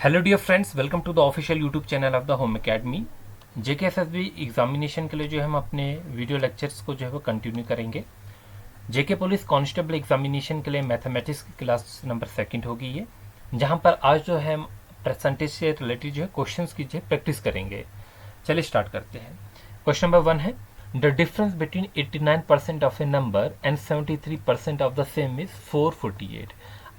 Hello dear friends, welcome to the official YouTube channel of the home academy. JKSSB examination के लिए जो है हम अपने वीडियो लेक्चर्स को जो है वो कंटिन्यू करेंगे। जेके पुलिस कांस्टेबल एग्जामिनेशन के लिए मैथमेटिक्स की क्लास नंबर सेकंड होगी ये, जहां पर आज जो है हम परसेंटेज से रिलेटेड जो है क्वेश्चंस की जो है प्रैक्टिस करेंगे। चलिए स्टार्ट करते हैं। क्वेश्चन नंबर 1 है, the difference between 89% of A number and 73% of the same is 448।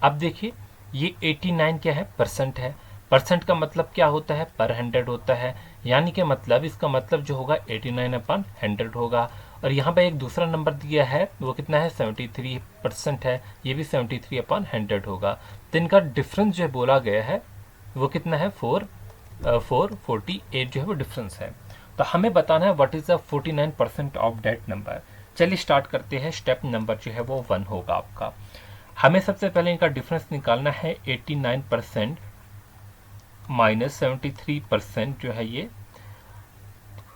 अब देखिए, ये 89 क्या है, परसेंट है। परसेंट का मतलब क्या होता है, पर 100 होता है, यानी कि मतलब इसका मतलब जो होगा 89 अपन 100 होगा। और यहाँ पे एक दूसरा नंबर दिया है, वो कितना है, 73% है, ये भी 73 अपन 100 होगा। तो इनका डिफरेंस जो बोला गया है वो कितना है, 448 जो है वो डिफरेंस है। तो हमें बताना है what is the 49% of that number. चलिए स्टार्ट करते हैं। स्टेप नंबर जो है वो 1 होगा आपका। हमें सबसे पहले इनका डिफरेंस निकालना है। 89% माइनस 73% जो है, ये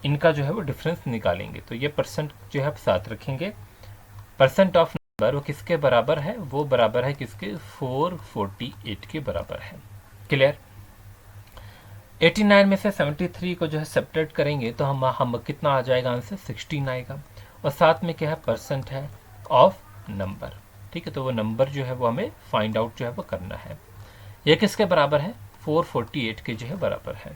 इनका जो है वो डिफरेंस निकालेंगे। तो ये परसेंट जो है आप साथ रखेंगे। परसेंट ऑफ नंबर वो किसके बराबर है, वो बराबर है किसके, 448 के बराबर है। क्लियर। 89 में से 73 को जो है सेपरेट करेंगे तो हम कितना आ जाएगा आंसर, 16 आएगा। और साथ में क्या है, परसेंट है ऑफ नंबर। ठीक है, तो वो नंबर जो है वो हमें फाइंड आउट जो है वो करना है। ये किसके बराबर है, 448 के जो है बराबर है।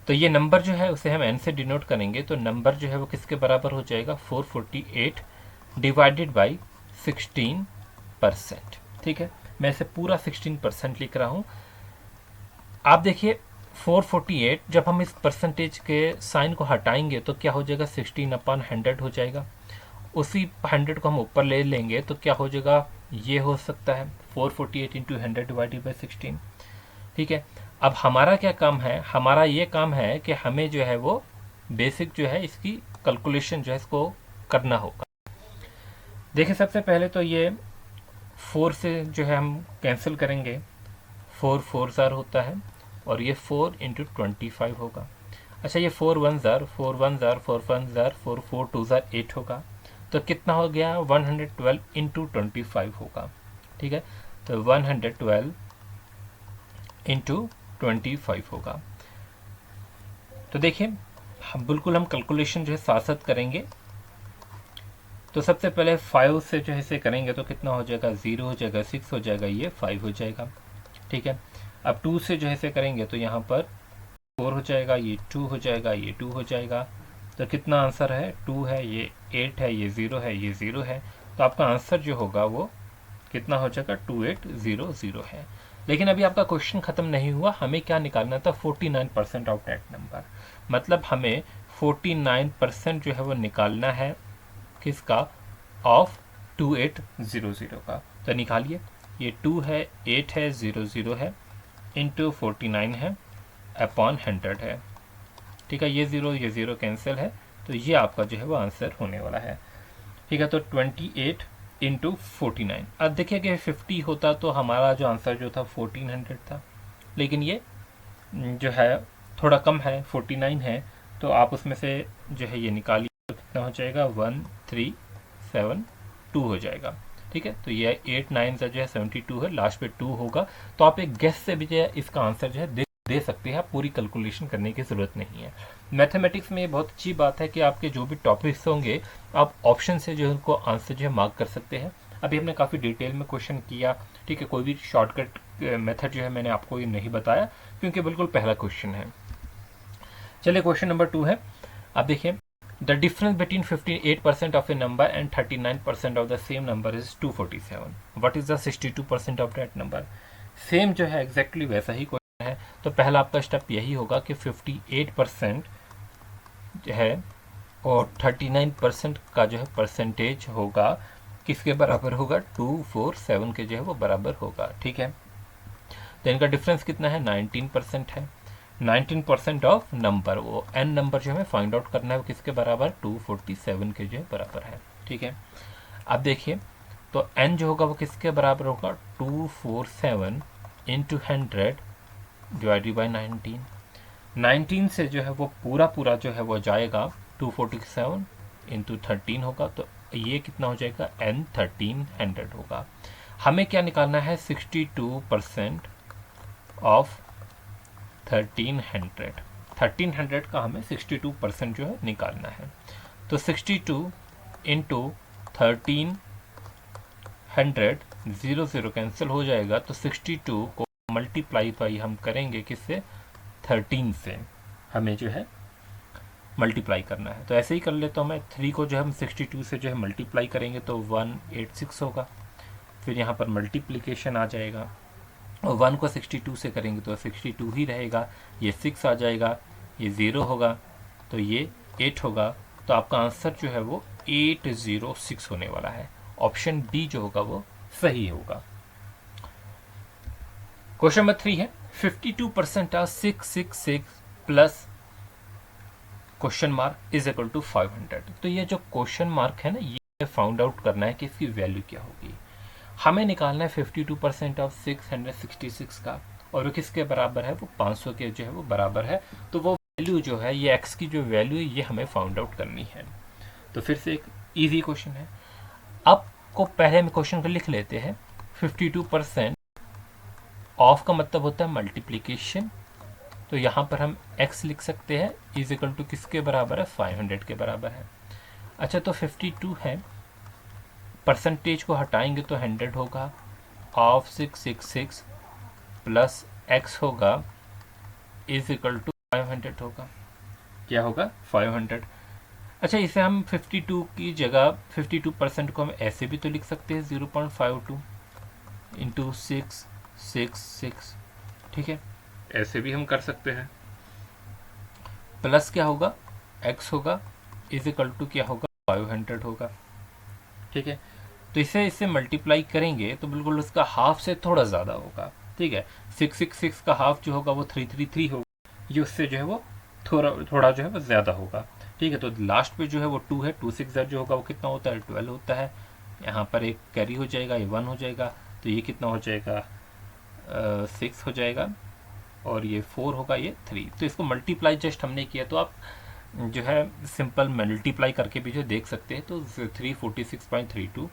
तो ये नंबर जो है उसे हम n से डिनोट करेंगे, तो नंबर जो है वो किसके बराबर हो जाएगा, 448 डिवाइडेड बाई 16%। ठीक है, मैं इसे पूरा 16% लिख रहा हूँ। आप देखिए 448, जब हम इस परसेंटेज के साइन को हटाएंगे तो क्या हो जाएगा, 16/100 हो जाएगा। उसी 100 को हम ऊपर ले लेंगे तो क्या हो जाएगा, ये हो सकता है 448 इंटू 100 डिवाइडेड बाई 16। ठीक है, अब हमारा क्या काम है, हमारा ये काम है कि हमें जो है वो बेसिक जो है इसकी कैलकुलेशन जो है इसको करना होगा। देखिए सबसे पहले तो ये 4 से जो है हम कैंसिल करेंगे। 4 4 ज़ार होता है और ये 4 इंटू 25 होगा। अच्छा, ये 4 1 ज़ार, 4 1 ज़ार, 4 1 ज़ार, 4 4 2 ज़ार 8 होगा। तो कितना हो गया, 112 इंटू 25 होगा। ठीक है, तो 112 इंटू 25 होगा। तो देखिए हम बिल्कुल कैलकुलेशन जो है साथ साथ करेंगे। तो सबसे पहले 5 से जो है इसे करेंगे तो कितना हो जाएगा, 0 हो जाएगा, 6 हो जाएगा, ये 5 हो जाएगा। ठीक है, अब 2 से जो है इसे करेंगे तो यहाँ पर 4 हो जाएगा, ये 2 हो जाएगा, ये 2 हो जाएगा। तो कितना आंसर है, 2 है, ये 8 है, ये 0 है, ये 0 है। तो आपका आंसर जो होगा वो कितना हो जाएगा, 2800 है। लेकिन अभी आपका क्वेश्चन खत्म नहीं हुआ, हमें क्या निकालना था, 49% ऑफ दैट नंबर। मतलब हमें 49% जो है वो निकालना है किसका, ऑफ 2800 का। तो निकालिए, ये 2 है, 8 है, 00 है, इंटू 49 है, अपॉन 100 है। ठीक है, ये 0 कैंसिल है, तो ये आपका जो है वो आंसर होने वाला है। ठीक है, तो 28 इंटू 49। अब देखिए कि 50 होता तो हमारा जो आंसर जो था 1400 था, लेकिन ये जो है थोड़ा कम है, 49 है। तो आप उसमें से जो है ये निकालिए तो कितना हो जाएगा, 1372 हो जाएगा। ठीक है, तो ये 8 9 से जो है 72 है, लास्ट पे 2 होगा। तो आप एक गेस से भी जो है इसका आंसर जो है दे सकते हैं, पूरी कैलकुलेशन करने की ज़रूरत नहीं है। मैथमेटिक्स में ये बहुत अच्छी बात है कि आपके जो भी टॉपिक्स होंगे आप ऑप्शन से जो है उनको आंसर जो है मार्क कर सकते हैं। अभी हमने काफ़ी डिटेल में क्वेश्चन किया। ठीक है, कोई भी शॉर्टकट मेथड जो है मैंने आपको ये नहीं बताया, क्योंकि बिल्कुल पहला क्वेश्चन है। चलिए क्वेश्चन नंबर 2 है। आप देखिए, the difference between 58% of A number and 39% of the same number is 247। What is the 62% of that number. Same जो है एग्जैक्टली वैसा ही क्वेश्चन है। तो पहला आपका स्टेप यही होगा कि 58% है और 39% का जो है परसेंटेज होगा किसके बराबर होगा, 247 के जो है वो बराबर होगा। ठीक है, तो इनका डिफरेंस कितना है, 19% है। 19% ऑफ नंबर, वो एन नंबर जो हमें फाइंड आउट करना है वो किसके बराबर, 247 के जो है बराबर है। ठीक है, अब देखिए तो एन जो होगा वो किसके बराबर होगा, 247 इंटू 100 डिवाइडेड बाई 19। 19 से जो है वो पूरा जो है वो जाएगा, 247 इंटू 13 होगा, तो ये कितना हो जाएगा, एन 1300 होगा। हमें क्या निकालना है, 62% ऑफ 1300। 1300 का हमें 62% जो है निकालना है। तो 62 इंटू 1300, 0 0 कैंसिल हो जाएगा, तो 62 को मल्टीप्लाई बाई हम करेंगे किससे, 13 से हमें जो है मल्टीप्लाई करना है। तो ऐसे ही कर लेता हूँ मैं, 3 को जो है हम 62 से जो है मल्टीप्लाई करेंगे तो 186 होगा, फिर यहाँ पर मल्टीप्लिकेशन आ जाएगा, और 1 को 62 से करेंगे तो 62 ही रहेगा, ये 6 आ जाएगा, ये 0 होगा, तो ये 8 होगा। तो आपका आंसर जो है वो 806 होने वाला है। ऑप्शन बी जो होगा वो सही होगा। क्वेश्चन नंबर 3 है 52% of 666 plus question mark is equal to 500। तो ये जो क्वेश्चन मार्क है ना, ये फाउंड आउट करना है कि इसकी वैल्यू क्या होगी। हमें निकालना है 52% ऑफ 666 का, और वो किसके बराबर है, वो 500 के जो है वो बराबर है। तो वो वैल्यू जो है, ये एक्स की जो वैल्यू है, ये हमें फाउंड आउट करनी है। तो फिर से एक इजी क्वेश्चन है। अब को पहले हम क्वेश्चन को लिख लेते हैं। 52% ऑफ का मतलब होता है मल्टीप्लीकेशन, तो यहाँ पर हम x लिख सकते हैं, इज इक्वल टू किसके बराबर है, 500 के बराबर है। अच्छा, तो 52 है, परसेंटेज को हटाएंगे तो 100 होगा, ऑफ 666 प्लस x होगा इज इक्वल टू 500 होगा। क्या होगा, 500। अच्छा, इसे हम 52 की जगह 52% को हम ऐसे भी तो लिख सकते हैं, 0.52 इंटू 666, ठीक है, ऐसे भी हम कर सकते हैं। प्लस क्या होगा, x होगा इज इक्वल टू क्या होगा, 500 होगा, ठीक है। तो इसे इससे मल्टीप्लाई करेंगे तो बिल्कुल उसका हाफ से थोड़ा ज़्यादा होगा, ठीक है। 666 का हाफ जो होगा वो 333 होगा, ये उससे जो है वो थोड़ा जो है वो ज़्यादा होगा, ठीक है। तो लास्ट पे जो है वो 2 है, 2 6 जो होगा वो कितना होता है, 12 होता है। यहाँ पर एक कैरी हो जाएगा, ये 1 हो जाएगा, तो ये कितना हो जाएगा, 6 हो जाएगा, और ये 4 होगा, ये 3। तो इसको मल्टीप्लाई जस्ट हमने किया, तो आप जो है सिंपल मल्टीप्लाई करके भी जो देख सकते हैं, तो 346.32।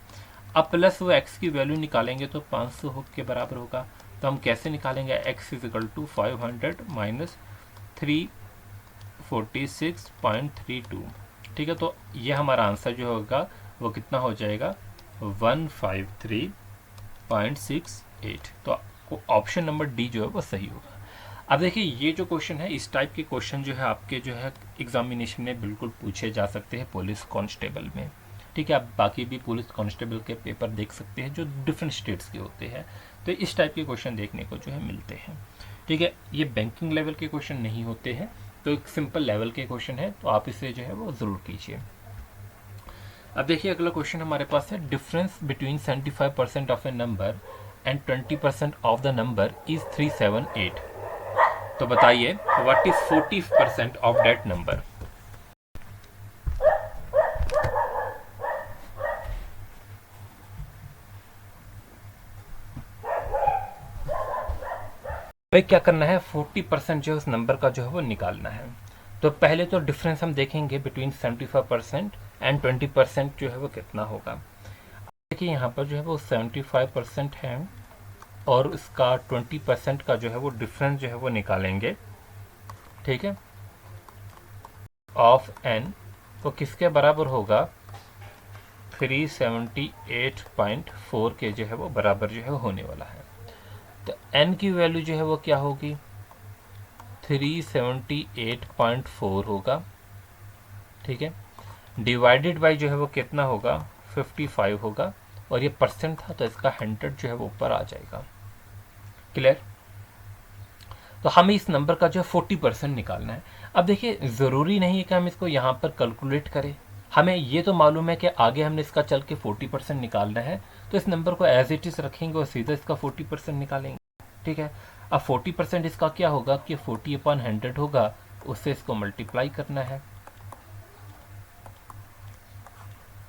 अब प्लस वो x की वैल्यू निकालेंगे तो 500 के बराबर होगा। तो हम कैसे निकालेंगे, x इज इक्वल टू 500 माइनस 346.32, ठीक है। तो ये हमारा आंसर जो होगा वो कितना हो जाएगा, 153.68। तो ऑप्शन नंबर डी जो है वो सही होगा। अब देखिए, ये जो क्वेश्चन है, इस टाइप के क्वेश्चन जो है आपके जो है एग्जामिनेशन में बिल्कुल पूछे जा सकते हैं पुलिस कांस्टेबल में, ठीक है। आप बाकी भी पुलिस कांस्टेबल के पेपर देख सकते हैं जो डिफरेंट स्टेट्स के होते हैं, तो इस टाइप के क्वेश्चन देखने को जो है मिलते हैं, ठीक है। ये बैंकिंग लेवल के क्वेश्चन नहीं होते हैं, तो एक सिंपल लेवल के क्वेश्चन है, तो आप इसे जो है वो ज़रूर कीजिए। अब देखिए, अगला क्वेश्चन हमारे पास है, difference between 75% of A number and 20% of the number is 378। तो बताइए, what is 40% of that number. भाई क्या करना है, 40% जो है उस नंबर का जो है वो निकालना है। तो पहले तो डिफरेंस हम देखेंगे बिटवीन 75% एंड 20% जो है वो कितना होगा। देखिए, यहाँ पर जो है वो 75% है, और इसका 20% का जो है वो डिफरेंस जो है वो निकालेंगे, ठीक है, ऑफ n, तो किसके बराबर होगा, 378.4 के जो है वो बराबर जो है होने वाला है। तो n की वैल्यू जो है वो क्या होगी, 378.4 होगा, ठीक है, डिवाइडेड बाई जो है वो कितना होगा, 55 होगा, और ये परसेंट था तो इसका 100 जो है वो ऊपर आ जाएगा। क्लियर। तो हमें इस नंबर का जो है 40% निकालना है। अब देखिए, ज़रूरी नहीं है कि हम इसको यहाँ पर कैलकुलेट करें, हमें ये तो मालूम है कि आगे हमने इसका चल के 40% निकालना है, तो इस नंबर को एज इट इज़ रखेंगे और सीधा इसका 40% निकालेंगे, ठीक है। अब 40% इसका क्या होगा कि 40/100 होगा, उससे इसको मल्टीप्लाई करना है,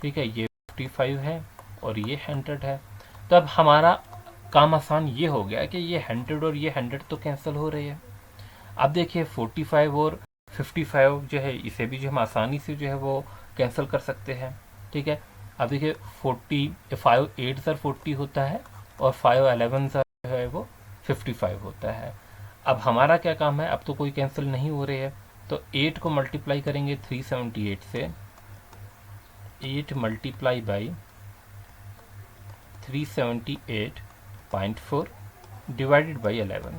ठीक है। ये 55 है और ये 100 है। तो अब हमारा काम आसान ये हो गया कि ये 100 और ये 100 तो कैंसिल हो रही है। अब देखिए, 45 और 55 जो है, इसे भी जो हम आसानी से जो है वो कैंसिल कर सकते हैं, ठीक है। अब देखिए, 5 8 सर 40 होता है, और 5 11 सर जो है वो 55 होता है। अब हमारा क्या काम है, अब तो कोई कैंसिल नहीं हो रहे है, तो 8 को मल्टीप्लाई करेंगे 378 से, 8 मल्टीप्लाई बाई 378.4 डिवाइडेड बाई 11।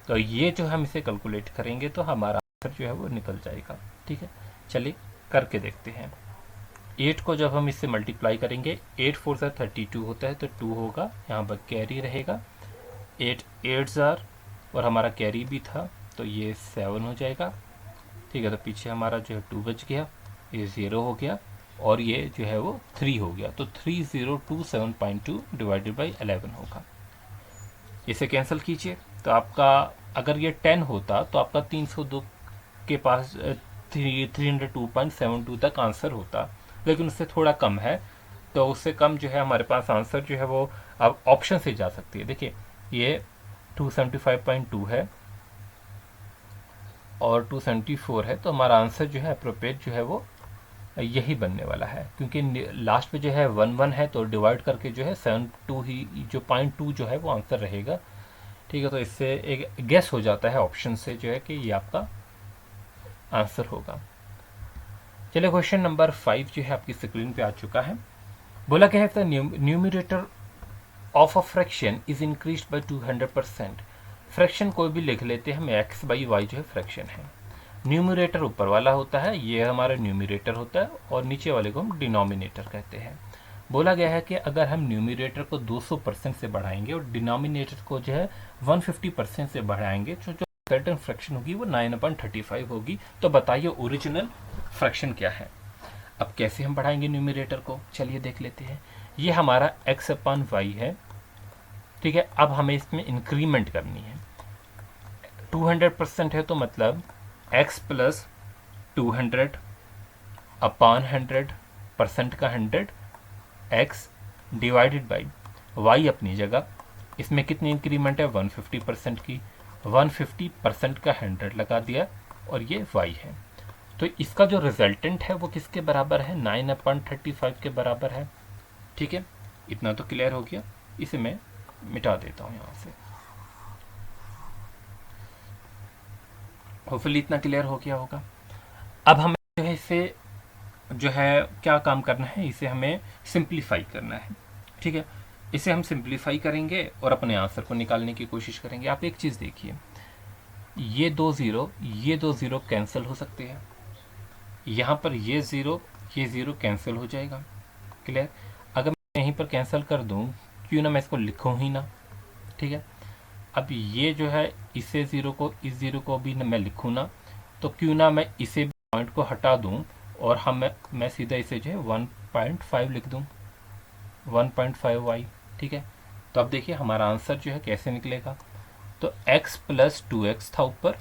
तो ये जो हम इसे कैलकुलेट करेंगे तो हमारा आंसर जो है वो निकल जाएगा। ठीक है, चलिए करके देखते हैं। 8 को जब हम इससे मल्टीप्लाई करेंगे, 8 4 ज़ार 32 होता है, तो 2 होगा, यहाँ पर कैरी रहेगा, 8 8 ज़ार और हमारा कैरी भी था, तो ये 7 हो जाएगा। ठीक है, तो पीछे हमारा जो है 2 बच गया, ये 0 हो गया, और ये जो है वो 3 हो गया, तो 3027.2 डिवाइडेड बाई 11 होगा। इसे कैंसिल कीजिए, तो आपका अगर ये 10 होता तो आपका 302 के पास 302.72 तक आंसर होता, लेकिन उससे थोड़ा कम है, तो उससे कम जो है हमारे पास आंसर जो है वो अब ऑप्शन से जा सकती है। देखिए ये 275.2 है और 274 है, तो हमारा आंसर जो है अप्रोप्रिएट जो है वो यही बनने वाला है, क्योंकि लास्ट पे जो है 1 है, तो डिवाइड करके जो है 72 ही जो 0.2 जो है वो आंसर रहेगा। ठीक है, तो इससे एक गेस हो जाता है ऑप्शन से जो है कि ये आपका आंसर होगा। चलिए क्वेश्चन नंबर 5 जो है आपकी स्क्रीन पे आ चुका है। बोला क्या है, the numerator of a fraction is increased by 200%। Fraction कोई भी लिख लेते हैं हम, एक्स बाई वाई जो है फ्रैक्शन है। न्यूमरेटर ऊपर वाला होता है, ये हमारा न्यूमरेटर होता है, और नीचे वाले को हम डिनोमिनेटर कहते हैं। बोला गया है कि अगर हम न्यूमरेटर को 200% से बढ़ाएंगे और डिनोमिनेटर को जो है 150% से बढ़ाएंगे, तो जो सर्टेन फ्रैक्शन होगी वो 9/35 होगी। तो बताइए ओरिजिनल फ्रैक्शन क्या है। अब कैसे हम बढ़ाएंगे न्यूमरेटर को, चलिए देख लेते हैं। ये हमारा x/y है। ठीक है, अब हमें इसमें इंक्रीमेंट करनी है। 200% है, तो मतलब x प्लस 200/100% का 100 x डिवाइडेड बाई y अपनी जगह, इसमें कितनी इंक्रीमेंट है 150% की, 150% का 100 लगा दिया, और ये y है। तो इसका जो रिजल्टेंट है वो किसके बराबर है, 9/35 के बराबर है। ठीक है, इतना तो क्लियर हो गया। इसे मैं मिटा देता हूँ यहाँ से, होपफुली इतना क्लियर हो गया होगा। अब हमें जो है इसे जो है क्या काम करना है, इसे हमें सिंप्लीफाई करना है। ठीक है, इसे हम सिंप्लीफाई करेंगे और अपने आंसर को निकालने की कोशिश करेंगे। आप एक चीज़ देखिए, ये दो ज़ीरो कैंसिल हो सकते हैं, यहाँ पर ये ज़ीरो कैंसिल हो जाएगा। क्लियर, अगर मैं यहीं पर कैंसिल कर दूँ, क्यों ना मैं इसको लिखूँ ही ना। ठीक है, अब ये जो है इस ज़ीरो को भी मैं लिखूँ ना, तो क्यों ना मैं इसे पॉइंट को हटा दूँ और मैं सीधा इसे जो है 1.5 लिख दूँ, 1.5y। ठीक है, तो अब देखिए हमारा आंसर जो है कैसे निकलेगा। तो x प्लस 2x था ऊपर,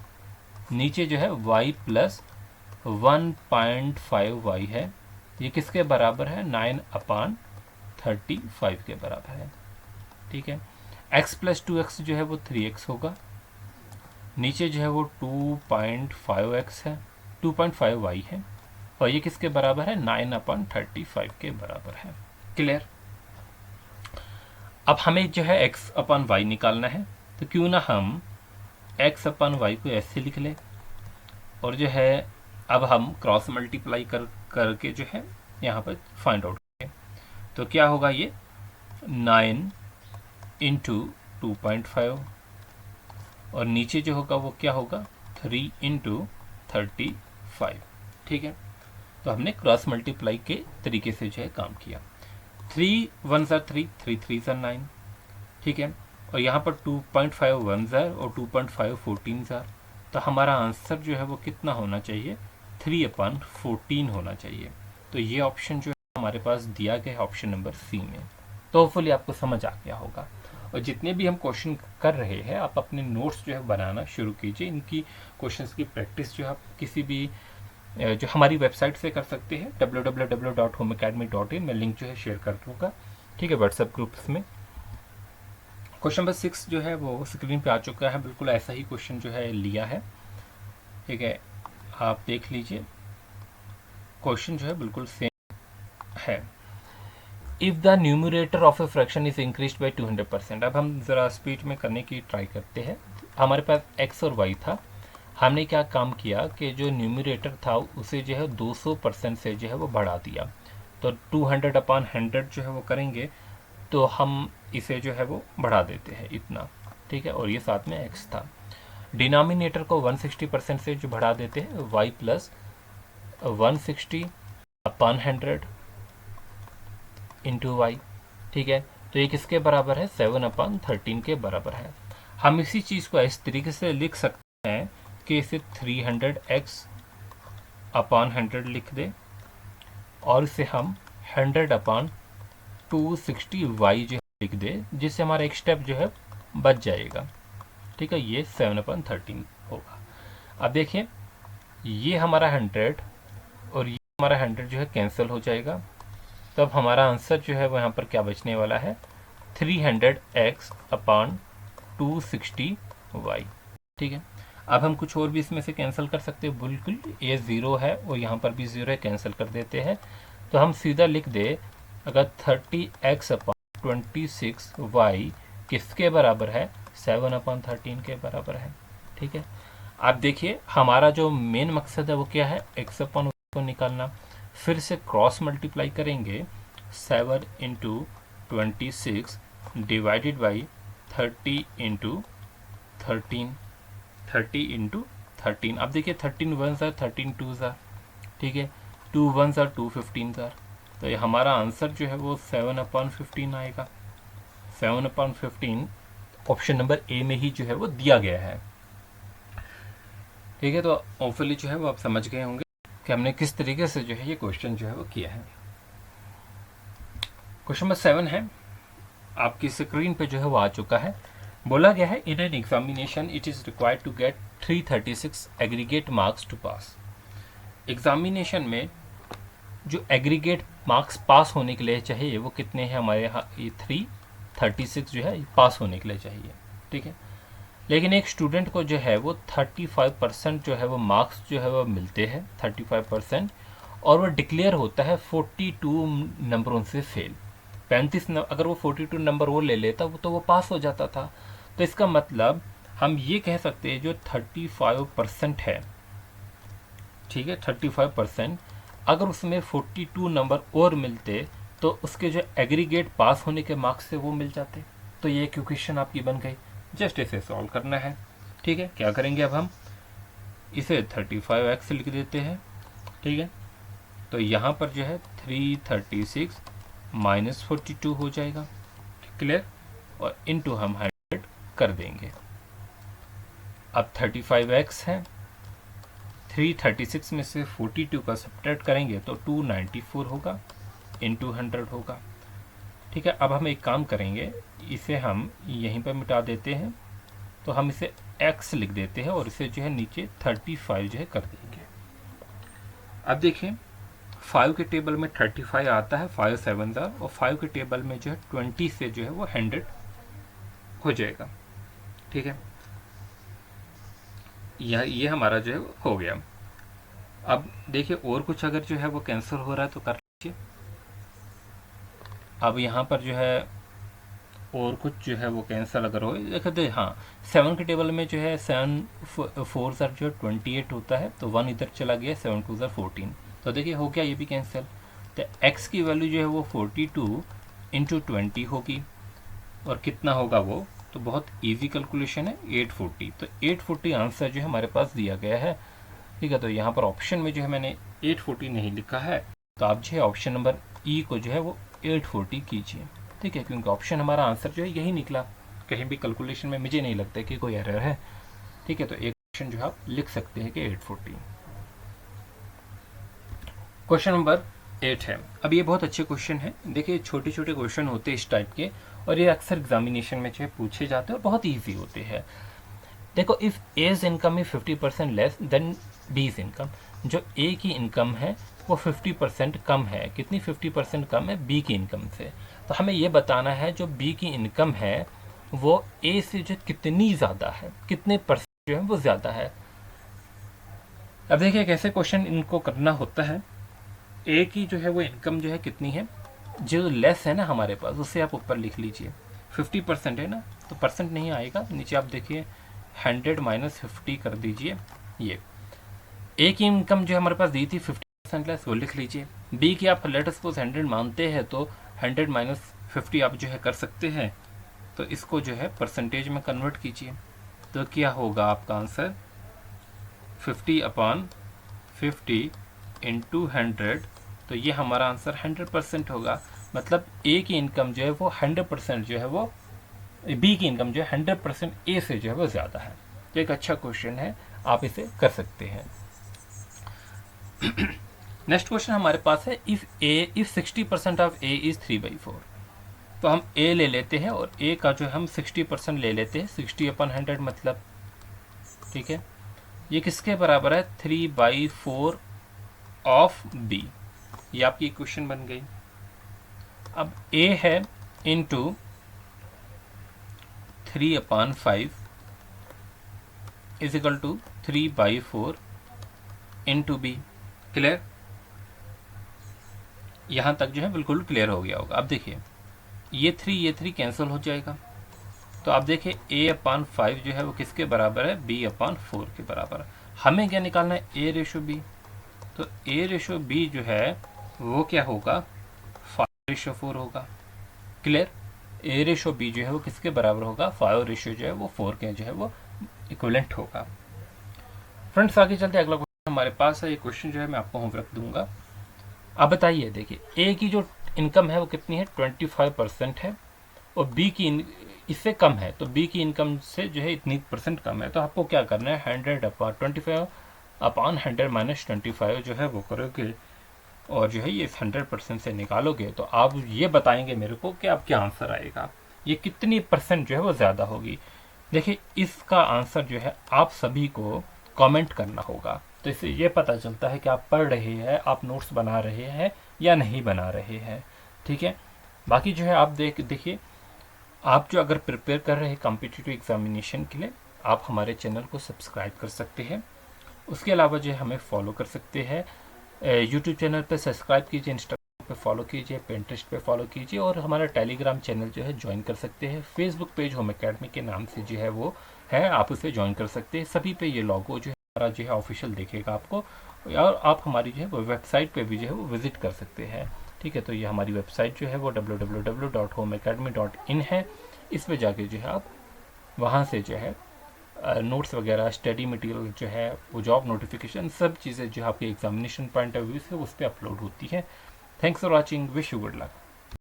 नीचे जो है y प्लस 1.5y है। ये किसके बराबर है, 9/35 के बराबर है। ठीक है, x प्लस 2x जो है वो 3x होगा, नीचे जो है वो 2.5x है, 2.5y है, और ये किसके बराबर है, 9/35 के बराबर है। क्लियर, अब हमें जो है x/y निकालना है, तो क्यों ना हम x/y को ऐसे लिख ले, और जो है अब हम क्रॉस मल्टीप्लाई करके जो है यहाँ पर फाइंड आउट करें। तो क्या होगा, ये 9 इंटू 2.5, और नीचे जो होगा वो क्या होगा, 3 इंटू 35। ठीक है, तो हमने क्रॉस मल्टीप्लाई के तरीके से जो है काम किया। 3 1 ज़ार 3, 3 3 ज़ार 9। ठीक है, और यहाँ पर 2.5 1 ज़ार और 2.5 14 ज़ार, तो हमारा आंसर जो है वो कितना होना चाहिए, 3/14 होना चाहिए। तो ये ऑप्शन जो है हमारे पास दिया गया है ऑप्शन नंबर सी में। तो होपफुली आपको समझ आ गया होगा, और जितने भी हम क्वेश्चन कर रहे हैं आप अपने नोट्स जो है बनाना शुरू कीजिए। इनकी क्वेश्चंस की प्रैक्टिस जो है आप किसी भी जो हमारी वेबसाइट से कर सकते हैं, www.homeacademy.in। मैं लिंक जो है शेयर कर दूँगा। ठीक है, व्हाट्सएप ग्रुप्स में। क्वेश्चन नंबर 6 जो है वो स्क्रीन पे आ चुका है, बिल्कुल ऐसा ही क्वेश्चन जो है लिया है। ठीक है, आप देख लीजिए, क्वेश्चन जो है बिल्कुल सेम है। If the numerator of a fraction is increase by 200%। अब हम ज़रा स्पीड में करने की ट्राई करते हैं, हमारे पास x और y था, हमने क्या काम किया कि जो न्यूमरेटर था उसे जो है 200% से जो है वो बढ़ा दिया। तो 200/100 जो है वो करेंगे तो हम इसे जो है वो बढ़ा देते हैं इतना, ठीक है। और ये साथ में x था। डिनोमिनेटर को 160% से जो बढ़ा देते हैं, y प्लस 160/100 इंटू वाई, ठीक है। तो ये किसके बराबर है? 7/13 के बराबर है। हम इसी चीज़ को इस तरीके से लिख सकते हैं कि इसे 300x/100 लिख दें और इसे हम 100/260y जो लिख दें, जिससे हमारा एक स्टेप जो है बच जाएगा, ठीक है। ये 7/13 होगा। अब देखिए ये हमारा 100 और ये हमारा 100 जो है कैंसिल हो जाएगा। तब हमारा आंसर जो है वो यहाँ पर क्या बचने वाला है? 300x/260y, ठीक है। अब हम कुछ और भी इसमें से कैंसिल कर सकते हैं, बिल्कुल। ये 0 है और यहाँ पर भी 0 है, कैंसिल कर देते हैं। तो हम सीधा लिख दे, अगर 30x/26y किसके बराबर है? 7/13 के बराबर है, ठीक है। अब देखिए हमारा जो मेन मकसद है वो क्या है? x/y को निकालना। फिर से क्रॉस मल्टीप्लाई करेंगे, 7 into 26 divided by 30 into 13, 30 into 13। अब देखिए 13 1 ज़ार, 13 2 ज़ार, ठीक है। 2 1 ज़ार, 2 15 ज़ार। तो ये हमारा आंसर जो है वो 7/15 आएगा। 7/15 ऑप्शन नंबर ए में ही जो है वो दिया गया है, ठीक है। तो होपफुली जो है वो आप समझ गए होंगे कि हमने किस तरीके से जो है ये क्वेश्चन जो है वो किया है। क्वेश्चन नंबर 7 है, आपकी स्क्रीन पे जो है वो आ चुका है। बोला गया है, in an examination it is required to get 336 aggregate marks to pass. Examination में जो एग्रीगेट मार्क्स पास होने के लिए चाहिए वो कितने हैं? हमारे यहाँ ये 336 जो है पास होने के लिए चाहिए, ठीक है। लेकिन एक स्टूडेंट को जो है वो 35% जो है वो मार्क्स जो है वो मिलते हैं, 35%, और वो डिक्लेयर होता है 42 नंबरों से फेल। 35 अगर वो 42 नंबर वो ले लेता वो तो वो पास हो जाता था। तो इसका मतलब हम ये कह सकते हैं जो 35% है, ठीक है, 35%, अगर उसमें 42 नंबर और मिलते तो उसके जो एग्रीगेट पास होने के मार्क्स से वो मिल जाते। तो ये इक्वेशन आपकी बन गई। जस्ट इसे सॉल्व करना है, ठीक है। क्या करेंगे अब हम इसे 35x लिख देते हैं, ठीक है। तो यहाँ पर जो है 336 माइनस 42 हो जाएगा, क्लियर, और इनटू हम 100 कर देंगे। अब 35x है, 336 में से 42 का सब्ट्रैक्ट करेंगे तो 294 होगा, इनटू 100 होगा, ठीक है। अब हम एक काम करेंगे, इसे हम यहीं पर मिटा देते हैं, तो हम इसे x लिख देते हैं और इसे जो है नीचे 35 जो है कर देंगे। अब देखिए 5 के टेबल में 35 आता है, 5 7 ज़ार, और 5 के टेबल में जो है 20 से जो है वो 100 हो जाएगा, ठीक है। ये हमारा जो है हो गया। अब देखिए और कुछ अगर जो है वो कैंसिल हो रहा है तो कर लीजिए। अब यहाँ पर जो है और कुछ जो है वो कैंसिल अगर हो, देखते हाँ 7 के टेबल में जो है 7 4 ज़ार जो 28 होता है, तो 1 इधर चला गया, 7 2 ज़ार 14, तो देखिए हो गया ये भी कैंसिल। तो x की वैल्यू जो है वो 42 इंटू 20 होगी, और कितना होगा वो, तो बहुत इजी कैलकुलेशन है, 840। तो 840 आंसर जो है हमारे पास दिया गया है, ठीक है। तो यहाँ पर ऑप्शन में जो है मैंने 840 नहीं लिखा है, तो आप जो है ऑप्शन नंबर ई को जो है वो 840 कीजिए, ठीक है, क्योंकि ऑप्शन हमारा आंसर जो है यही निकला। कहीं भी कैलकुलेशन में मुझे नहीं लगता कि कोई एरर है, ठीक है। तो एक ऑप्शन जो है आप लिख सकते हैं कि 840। क्वेश्चन नंबर 8 है। अब ये बहुत अच्छे क्वेश्चन है। देखिए छोटे छोटे क्वेश्चन होते हैं इस टाइप के, और ये अक्सर एग्जामिनेशन में जो है पूछे जाते हैं और बहुत ईजी होते हैं। देखो, if A's income is 50% less than B's income, जो ए की इनकम है वो 50% कम है। कितनी? 50% कम है बी की इनकम से। तो हमें ये बताना है जो बी की इनकम है वो ए से जो कितनी ज़्यादा है, कितने परसेंट जो है वो ज़्यादा है। अब देखिए कैसे क्वेश्चन इनको करना होता है। ए की जो है वो इनकम जो है कितनी है, जो लेस है ना हमारे पास, उससे आप ऊपर लिख लीजिए। 50% है ना, तो परसेंट नहीं आएगा, नीचे आप देखिए 100 माइनस 50 कर दीजिए। ये ए की इनकम जो हमारे पास दी थी 50% लेस, वो लिख लीजिए। बी की आप लेट सपोज 100 मानते हैं तो 100 माइनस 50 आप जो है कर सकते हैं, तो इसको जो है परसेंटेज में कन्वर्ट कीजिए। तो क्या होगा आपका आंसर 50/50 इंटू 100, तो ये हमारा आंसर 100% होगा। मतलब ए की इनकम जो है वो 100% जो है वो, बी की इनकम जो है 100% ए से जो है वो ज़्यादा है। तो एक अच्छा क्वेश्चन है, आप इसे कर सकते हैं। नेक्स्ट क्वेश्चन हमारे पास है इफ 60% ऑफ ए इज 3/4। तो हम ए ले लेते हैं और ए का जो हम 60% ले लेते हैं, 60/100 मतलब, ठीक है। ये किसके बराबर है? 3/4 ऑफ बी। ये आपकी इक्वेशन बन गई। अब ए है into 3/5 is equal to 3/4 into B. Clear? यहाँ तक जो है बिल्कुल क्लियर हो गया होगा। अब देखिए ये 3 कैंसिल हो जाएगा, तो आप देखिए A/5 जो है वो किसके बराबर है? B/4 के बराबर है। हमें क्या निकालना है? A/B। तो A/B जो है वो क्या होगा? 5/4 होगा। क्लियर? A/B जो है वो किसके बराबर होगा? 5 जो है वो 4 के जो है वो इक्विवेलेंट होगा। फ्रेंड्स आगे चलते अगला क्वेश्चन हमारे पास है। ये क्वेश्चन जो है मैं आपको होमवर्क दूंगा। अब बताइए, देखिए ए की जो इनकम है वो कितनी है? 25% है, और बी की इससे कम है, तो बी की इनकम से जो है इतनी परसेंट कम है। तो आपको क्या करना है? 100/25/100 माइनस 25 जो है वो करोगे, और जो है ये 100% से निकालोगे, तो आप ये बताएंगे मेरे को कि आप क्या आंसर आएगा, ये कितनी परसेंट जो है वो ज़्यादा होगी। देखिए इसका आंसर जो है आप सभी को कमेंट करना होगा, तो इससे ये पता चलता है कि आप पढ़ रहे हैं, आप नोट्स बना रहे हैं या नहीं बना रहे हैं। ठीक है, बाकी जो है आप देखिए, आप जो अगर प्रिपेयर कर रहे हैं कॉम्पिटिटिव एग्जामिनेशन के लिए, आप हमारे चैनल को सब्सक्राइब कर सकते हैं। उसके अलावा जो है हमें फॉलो कर सकते हैं। यूट्यूब चैनल पे सब्सक्राइब कीजिए, इंस्टाग्राम पे फॉलो कीजिए, पिंटरेस्ट पे फॉलो कीजिए, और हमारा टेलीग्राम चैनल जो है ज्वाइन कर सकते हैं। फेसबुक पेज होम एकेडमी के नाम से जो है वो है, आप उसे ज्वाइन कर सकते हैं। सभी पे ये लोगो जो है हमारा जो है ऑफिशियल दिखेगा आपको, और आप हमारी जो है वो वेबसाइट पे भी जो है वो विजिट कर सकते हैं। ठीक है, तो ये हमारी वेबसाइट जो है वो www.homeacademy.in है। इस पे जाके जो है आप वहाँ से जो है नोट्स वगैरह, स्टडी मटेरियल जो है वो, जॉब नोटिफिकेशन, सब चीज़ें जो आपके एग्जामिनेशन पॉइंट ऑफ व्यू से उस पर अपलोड होती है। Thanks for watching, wish you good luck.